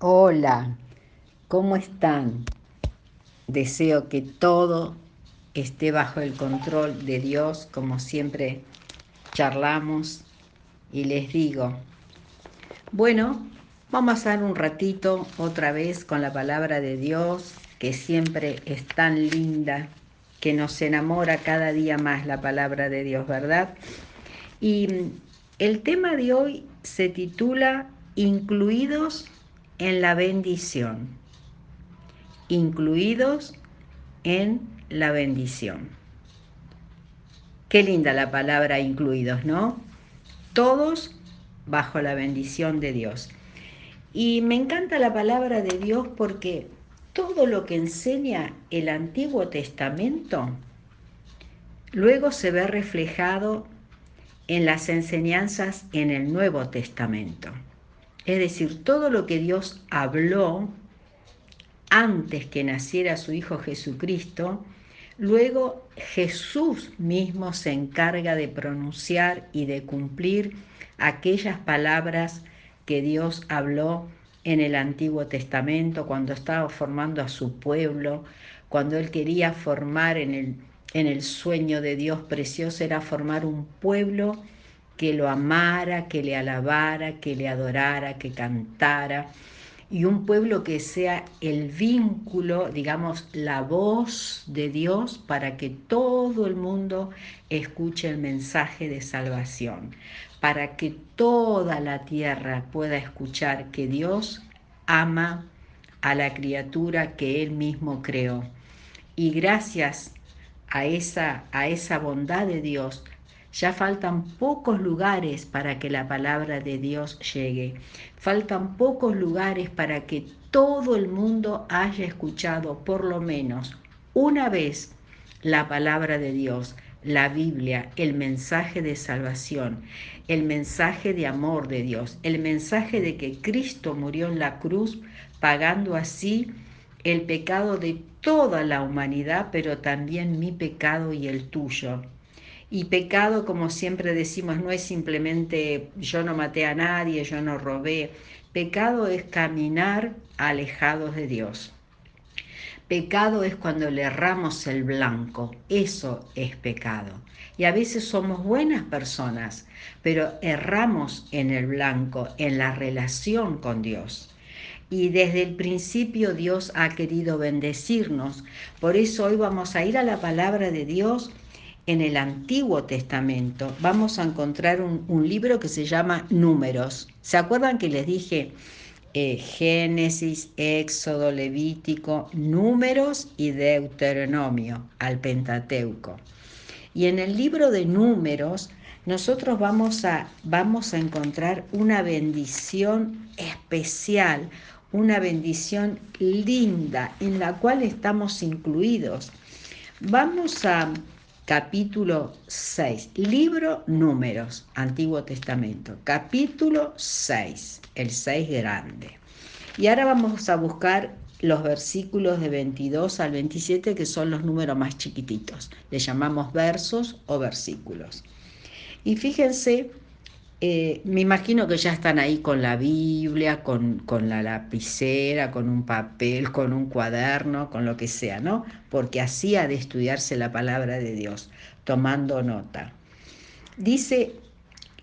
Hola, ¿cómo están? Deseo que todo esté bajo el control de Dios, como siempre charlamos y les digo. Bueno, vamos a dar un ratito otra vez con la palabra de Dios, que siempre es tan linda, que nos enamora cada día más la palabra de Dios, ¿verdad? Y el tema de hoy se titula Incluidos en la bendición. Incluidos en la bendición. Qué linda la palabra incluidos, ¿no? Todos bajo la bendición de Dios. Y me encanta la palabra de Dios porque todo lo que enseña el Antiguo Testamento luego se ve reflejado en las enseñanzas en el Nuevo Testamento. Es decir, todo lo que Dios habló antes que naciera su Hijo Jesucristo, luego Jesús mismo se encarga de pronunciar y de cumplir aquellas palabras que Dios habló en el Antiguo Testamento, cuando estaba formando a su pueblo, cuando Él quería formar en el sueño de Dios precioso, era formar un pueblo que lo amara, que le alabara, que le adorara, que cantara, y un pueblo que sea el vínculo, digamos, la voz de Dios para que todo el mundo escuche el mensaje de salvación, para que toda la tierra pueda escuchar que Dios ama a la criatura que Él mismo creó. Y gracias a esa bondad de Dios, ya faltan pocos lugares para que la palabra de Dios llegue. Faltan pocos lugares para que todo el mundo haya escuchado por lo menos una vez la palabra de Dios, la Biblia, el mensaje de salvación, el mensaje de amor de Dios, el mensaje de que Cristo murió en la cruz, pagando así el pecado de toda la humanidad, pero también mi pecado y el tuyo. Y pecado, como siempre decimos, no es simplemente yo no maté a nadie, yo no robé. Pecado es caminar alejados de Dios. Pecado es cuando le erramos el blanco, eso es pecado. Y a veces somos buenas personas, pero erramos en el blanco, en la relación con Dios. Y desde el principio Dios ha querido bendecirnos. Por eso hoy vamos a ir a la palabra de Dios en el Antiguo Testamento. Vamos a encontrar un libro que se llama Números. ¿Se acuerdan que les dije Génesis, Éxodo, Levítico, Números y Deuteronomio al Pentateuco? Y en el libro de Números nosotros vamos a encontrar una bendición especial, una bendición linda en la cual estamos incluidos. Vamos a capítulo 6, libro Números, Antiguo Testamento, capítulo 6, el 6 grande. Y ahora vamos a buscar los versículos de 22 al 27, que son los números más chiquititos. Le llamamos versos o versículos. Y fíjense, me imagino que ya están ahí con la Biblia, con la lapicera, con un papel, con un cuaderno, con lo que sea, ¿no? Porque así ha de estudiarse la palabra de Dios, tomando nota. Dice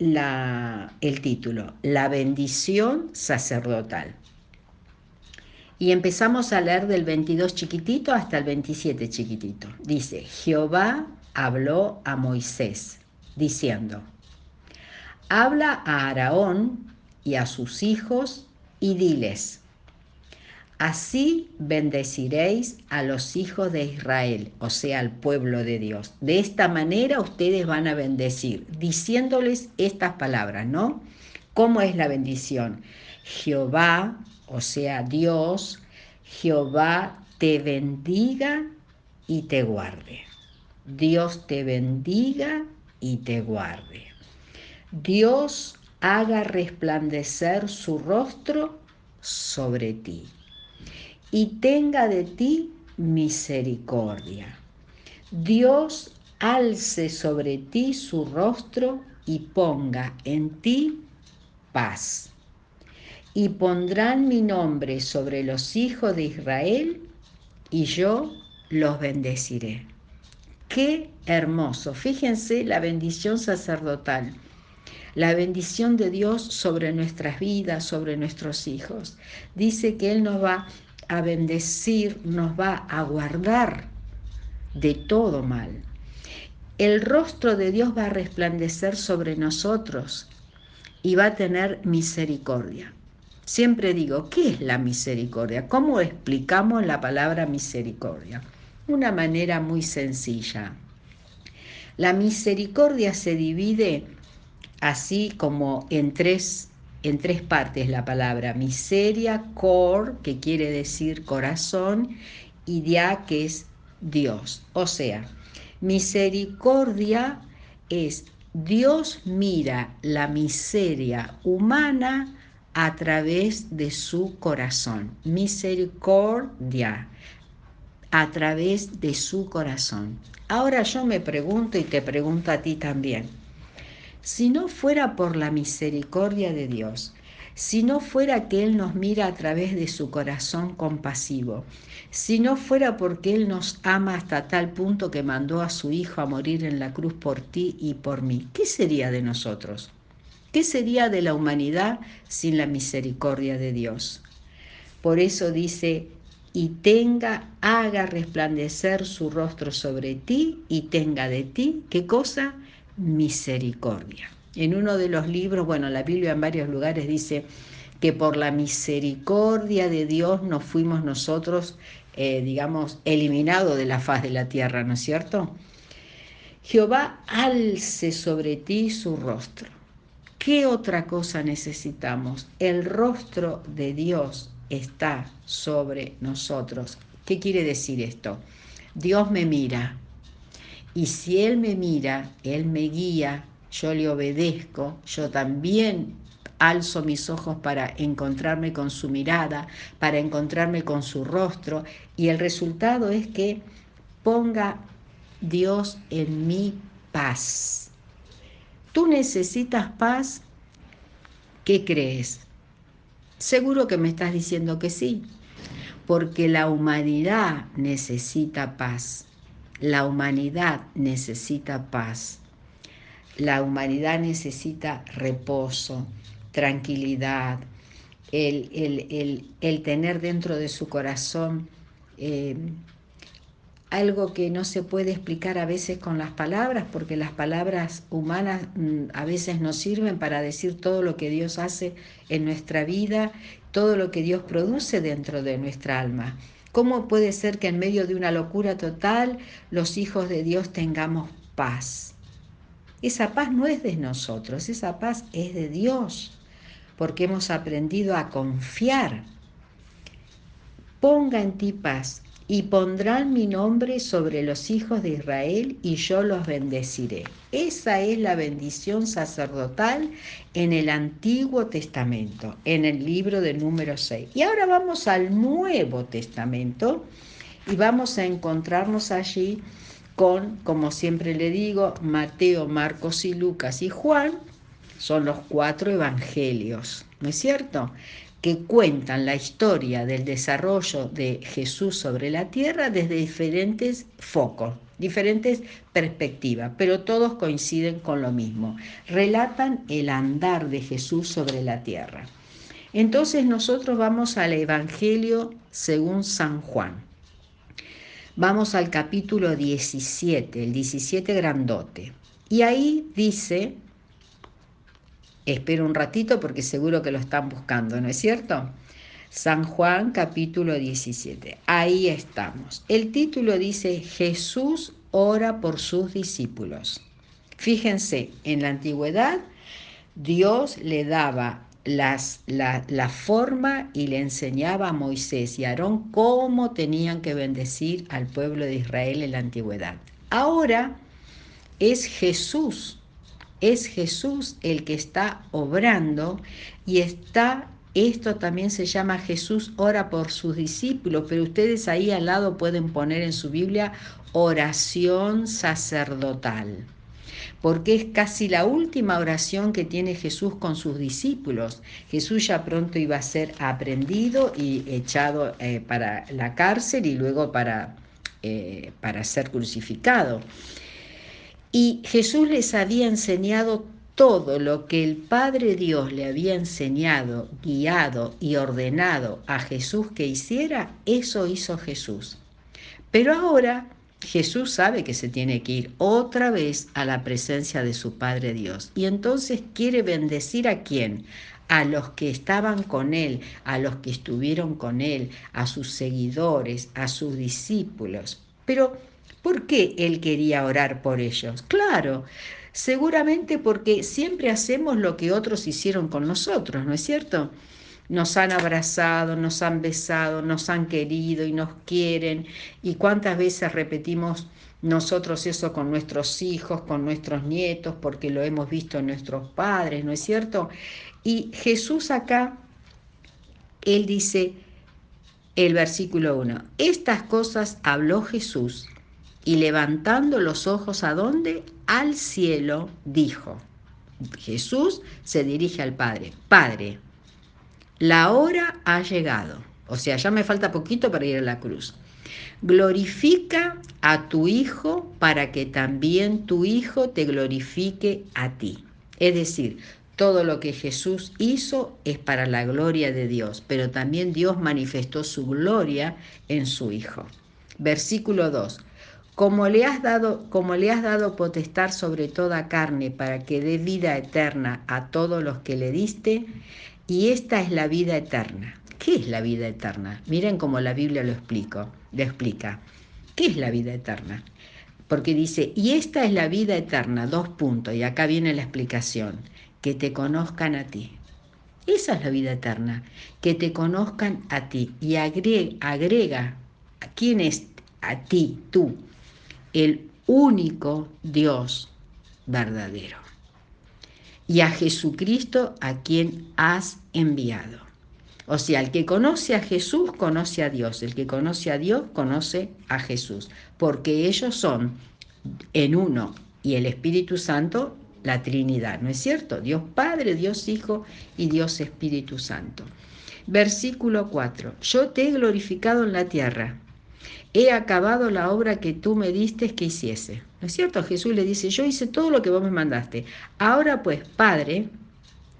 el título, La bendición sacerdotal. Y empezamos a leer del 22 chiquitito hasta el 27 chiquitito. Dice, Jehová habló a Moisés, diciendo, habla a Aarón y a sus hijos y diles, así bendeciréis a los hijos de Israel, o sea, al pueblo de Dios. De esta manera ustedes van a bendecir, diciéndoles estas palabras, ¿no? ¿Cómo es la bendición? Jehová, o sea, Dios, Jehová te bendiga y te guarde. Dios te bendiga y te guarde. Dios haga resplandecer su rostro sobre ti y tenga de ti misericordia. Dios alce sobre ti su rostro y ponga en ti paz. y pondrán mi nombre sobre los hijos de Israel y yo los bendeciré. Qué hermoso. Fíjense la bendición sacerdotal, la bendición de Dios sobre nuestras vidas, sobre nuestros hijos. Dice que Él nos va a bendecir, nos va a guardar de todo mal. El rostro de Dios va a resplandecer sobre nosotros y va a tener misericordia. Siempre digo, ¿qué es la misericordia? ¿Cómo explicamos la palabra misericordia? Una manera muy sencilla. La misericordia se divide así como en tres partes la palabra. Miseria, cor, que quiere decir corazón, y dia, que es Dios. O sea, misericordia es Dios mira la miseria humana a través de su corazón. Misericordia, a través de su corazón. Ahora yo me pregunto y te pregunto a ti también. Si no fuera por la misericordia de Dios, si no fuera que Él nos mira a través de su corazón compasivo, si no fuera porque Él nos ama hasta tal punto que mandó a su Hijo a morir en la cruz por ti y por mí, ¿qué sería de nosotros? ¿Qué sería de la humanidad sin la misericordia de Dios? Por eso dice, haga resplandecer su rostro sobre ti y tenga de ti, ¿qué cosa? Misericordia. En uno de los libros, bueno, la Biblia en varios lugares dice que por la misericordia de Dios nos fuimos nosotros, eliminados de la faz de la tierra, ¿no es cierto? Jehová alce sobre ti su rostro. ¿Qué otra cosa necesitamos? El rostro de Dios está sobre nosotros. ¿Qué quiere decir esto? Dios me mira y si Él me mira, Él me guía, yo le obedezco, yo también alzo mis ojos para encontrarme con su mirada, para encontrarme con su rostro y el resultado es que ponga Dios en mi paz. ¿Tú necesitas paz? ¿Qué crees? Seguro que me estás diciendo que sí, porque la humanidad necesita paz. La humanidad necesita paz. La humanidad necesita reposo, tranquilidad, el tener dentro de su corazón algo que no se puede explicar a veces con las palabras, porque las palabras humanas a veces nos sirven para decir todo lo que Dios hace en nuestra vida, todo lo que Dios produce dentro de nuestra alma. ¿Cómo puede ser que en medio de una locura total los hijos de Dios tengamos paz? Esa paz no es de nosotros, esa paz es de Dios, porque hemos aprendido a confiar. Ponga en ti paz, y pondrán mi nombre sobre los hijos de Israel, y yo los bendeciré. Esa es la bendición sacerdotal en el Antiguo Testamento, en el libro de Número 6. Y ahora vamos al Nuevo Testamento, y vamos a encontrarnos allí con, como siempre le digo, Mateo, Marcos y Lucas y Juan, son los 4 evangelios, ¿no es cierto?, que cuentan la historia del desarrollo de Jesús sobre la tierra desde diferentes focos, diferentes perspectivas, pero todos coinciden con lo mismo. Relatan el andar de Jesús sobre la tierra. Entonces nosotros vamos al Evangelio según San Juan. Vamos al capítulo 17, el 17 grandote. Y ahí dice... Espero un ratito porque seguro que lo están buscando, ¿no es cierto? San Juan capítulo 17. Ahí estamos. El título dice Jesús ora por sus discípulos. Fíjense, en la antigüedad Dios le daba la forma y le enseñaba a Moisés y a Aarón cómo tenían que bendecir al pueblo de Israel en la antigüedad. Ahora es Jesús el que está obrando y esto también se llama Jesús ora por sus discípulos, pero ustedes ahí al lado pueden poner en su Biblia oración sacerdotal, porque es casi la última oración que tiene Jesús con sus discípulos. Jesús ya pronto iba a ser aprehendido y echado para la cárcel y luego para ser crucificado. Y Jesús les había enseñado todo lo que el Padre Dios le había enseñado, guiado y ordenado a Jesús que hiciera, eso hizo Jesús. Pero ahora Jesús sabe que se tiene que ir otra vez a la presencia de su Padre Dios. Y entonces quiere bendecir ¿a quién? A los que estaban con él, a los que estuvieron con él, a sus seguidores, a sus discípulos. Pero, ¿por qué él quería orar por ellos? Claro, seguramente porque siempre hacemos lo que otros hicieron con nosotros, ¿no es cierto? Nos han abrazado, nos han besado, nos han querido y nos quieren. ¿Y cuántas veces repetimos nosotros eso con nuestros hijos, con nuestros nietos, porque lo hemos visto en nuestros padres, ¿no es cierto? Y Jesús acá, él dice, el versículo 1, estas cosas habló Jesús y levantando los ojos ¿a dónde? Al cielo, dijo. Jesús se dirige al Padre. Padre, la hora ha llegado, o sea, ya me falta poquito para ir a la cruz. Glorifica a tu Hijo para que también tu Hijo te glorifique a ti. Es decir, todo lo que Jesús hizo es para la gloria de Dios, pero también Dios manifestó su gloria en su Hijo. Versículo 2. Como le has dado potestad sobre toda carne para que dé vida eterna a todos los que le diste, y esta es la vida eterna. ¿Qué es la vida eterna? Miren cómo la Biblia lo explica. ¿Qué es la vida eterna? Porque dice, y esta es la vida eterna, 2 puntos, y acá viene la explicación, que te conozcan a ti. Esa es la vida eterna, que te conozcan a ti. Y agrega, ¿a quién es a ti, tú? El único Dios verdadero. Y a Jesucristo a quien has enviado. O sea, el que conoce a Jesús conoce a Dios, el que conoce a Dios conoce a Jesús, porque ellos son en uno y el Espíritu Santo la Trinidad, ¿no es cierto? Dios Padre, Dios Hijo y Dios Espíritu Santo. Versículo 4. Yo te he glorificado en la tierra. He acabado la obra que tú me diste que hiciese. ¿No es cierto? Jesús le dice, yo hice todo lo que vos me mandaste. Ahora pues, Padre,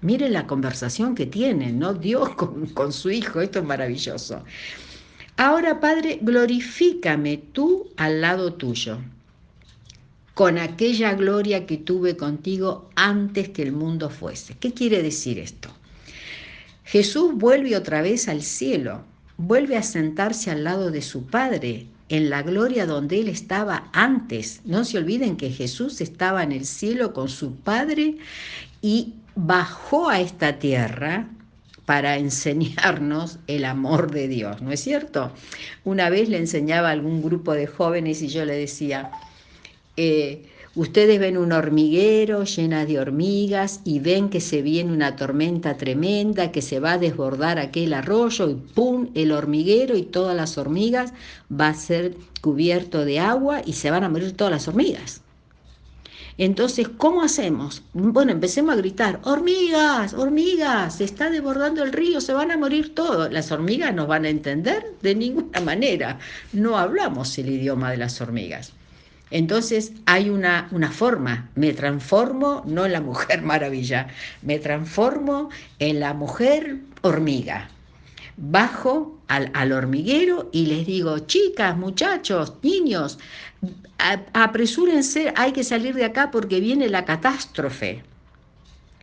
miren la conversación que tienen, ¿no? Dios con su Hijo, esto es maravilloso. Ahora, Padre, glorifícame tú al lado tuyo, con aquella gloria que tuve contigo antes que el mundo fuese. ¿Qué quiere decir esto? Jesús vuelve otra vez al cielo, vuelve a sentarse al lado de su Padre, en la gloria donde Él estaba antes. No se olviden que Jesús estaba en el cielo con su Padre y bajó a esta tierra para enseñarnos el amor de Dios, ¿no es cierto? Una vez le enseñaba a algún grupo de jóvenes y yo le decía, ustedes ven un hormiguero lleno de hormigas y ven que se viene una tormenta tremenda, que se va a desbordar aquel arroyo y ¡pum! El hormiguero y todas las hormigas va a ser cubierto de agua y se van a morir todas las hormigas. Entonces, ¿cómo hacemos? Bueno, empecemos a gritar, hormigas, hormigas, se está desbordando el río, se van a morir todos. ¿Las hormigas nos van a entender? De ninguna manera. No hablamos el idioma de las hormigas. Entonces hay una forma, me transformo, no en la mujer maravilla, me transformo en la mujer hormiga. Bajo al hormiguero y les digo, chicas, muchachos, niños, apresúrense, hay que salir de acá porque viene la catástrofe.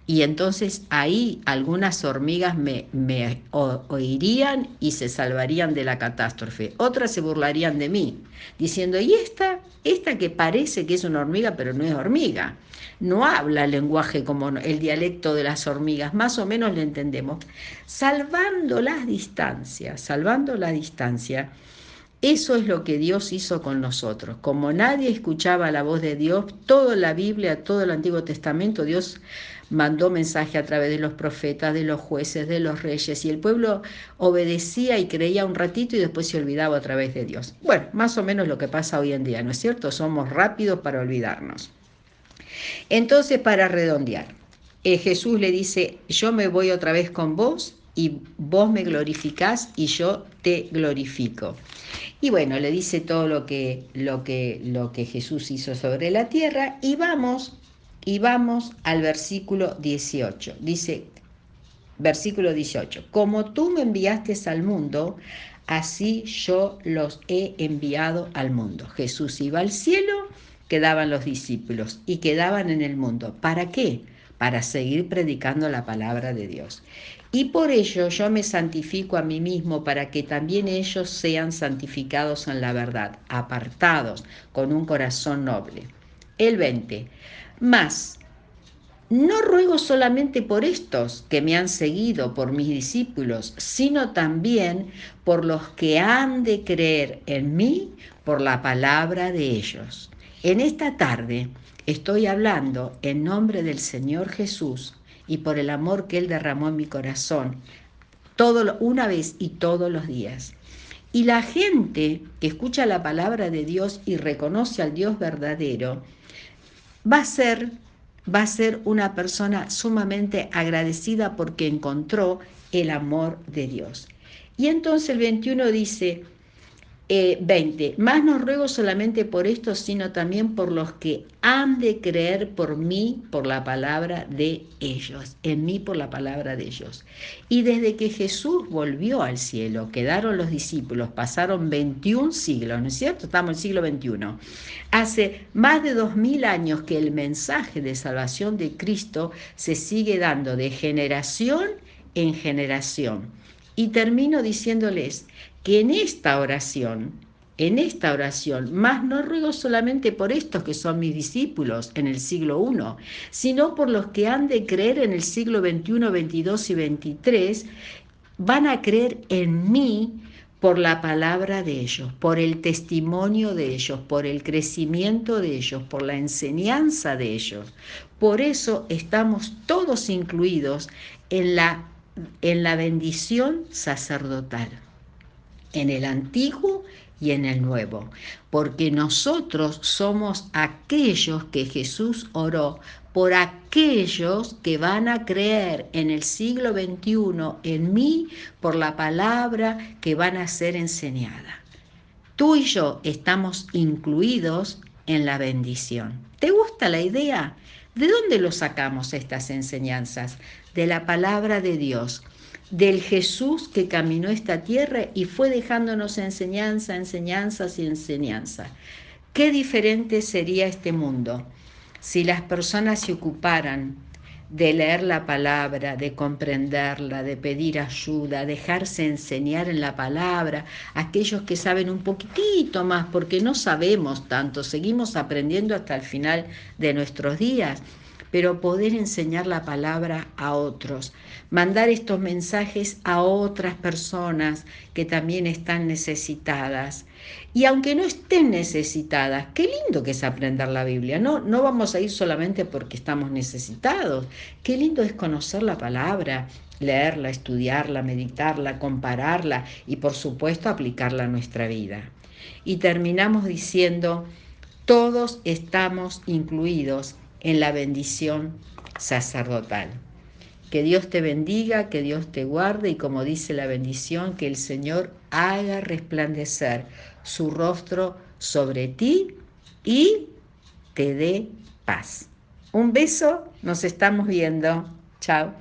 Y entonces ahí algunas hormigas me oirían y se salvarían de la catástrofe. Otras se burlarían de mí, diciendo, ¿y esta que parece que es una hormiga, pero no es hormiga? No habla el lenguaje como el dialecto de las hormigas, más o menos le entendemos. Salvando las distancias, eso es lo que Dios hizo con nosotros. Como nadie escuchaba la voz de Dios, toda la Biblia, todo el Antiguo Testamento, Dios mandó mensaje a través de los profetas, de los jueces, de los reyes, y el pueblo obedecía y creía un ratito y después se olvidaba a través de Dios. Bueno, más o menos lo que pasa hoy en día, ¿no es cierto? Somos rápidos para olvidarnos. Entonces, para redondear, Jesús le dice, yo me voy otra vez con vos y vos me glorificás y yo te glorifico. Y bueno, le dice todo lo que Jesús hizo sobre la tierra y vamos al versículo 18. Dice, versículo 18, como tú me enviaste al mundo, así yo los he enviado al mundo. Jesús iba al cielo, quedaban los discípulos y quedaban en el mundo. ¿Para qué? Para seguir predicando la palabra de Dios. Y por ello yo me santifico a mí mismo para que también ellos sean santificados en la verdad, apartados, con un corazón noble. El 20. Más no ruego solamente por estos que me han seguido, por mis discípulos, sino también por los que han de creer en mí por la palabra de ellos. En esta tarde estoy hablando en nombre del Señor Jesús y por el amor que Él derramó en mi corazón, una vez y todos los días. Y la gente que escucha la palabra de Dios y reconoce al Dios verdadero, va a ser una persona sumamente agradecida porque encontró el amor de Dios. Y entonces el 21 dice, 20, más no ruego solamente por esto, sino también por los que han de creer por mí, por la palabra de ellos, en mí por la palabra de ellos. Y desde que Jesús volvió al cielo, quedaron los discípulos, pasaron 21 siglos, ¿no es cierto? Estamos en el siglo XXI. Hace más de 2000 años que el mensaje de salvación de Cristo se sigue dando de generación en generación. Y termino diciéndoles que en esta oración, más no ruego solamente por estos que son mis discípulos en el siglo I, sino por los que han de creer en el siglo XXI, XXII y XXIII, van a creer en mí por la palabra de ellos, por el testimonio de ellos, por el crecimiento de ellos, por la enseñanza de ellos. Por eso estamos todos incluidos en la bendición sacerdotal, en el Antiguo y en el Nuevo, porque nosotros somos aquellos que Jesús oró, por aquellos que van a creer en el siglo XXI en mí, por la palabra que van a ser enseñada. Tú y yo estamos incluidos en la bendición. ¿Te gusta la idea? ¿De dónde lo sacamos estas enseñanzas? De la palabra de Dios, del Jesús que caminó esta tierra y fue dejándonos enseñanzas y enseñanza. Qué diferente sería este mundo si las personas se ocuparan de leer la palabra, de comprenderla, de pedir ayuda, dejarse enseñar en la palabra, aquellos que saben un poquitito más, porque no sabemos tanto, seguimos aprendiendo hasta el final de nuestros días, pero poder enseñar la palabra a otros, mandar estos mensajes a otras personas que también están necesitadas. Y aunque no estén necesitadas, qué lindo que es aprender la Biblia. No vamos a ir solamente porque estamos necesitados. Qué lindo es conocer la palabra, leerla, estudiarla, meditarla, compararla y por supuesto aplicarla a nuestra vida. Y terminamos diciendo, todos estamos incluidos en la bendición sacerdotal. Que Dios te bendiga, que Dios te guarde y como dice la bendición, que el Señor haga resplandecer su rostro sobre ti y te dé paz. Un beso, nos estamos viendo. Chao.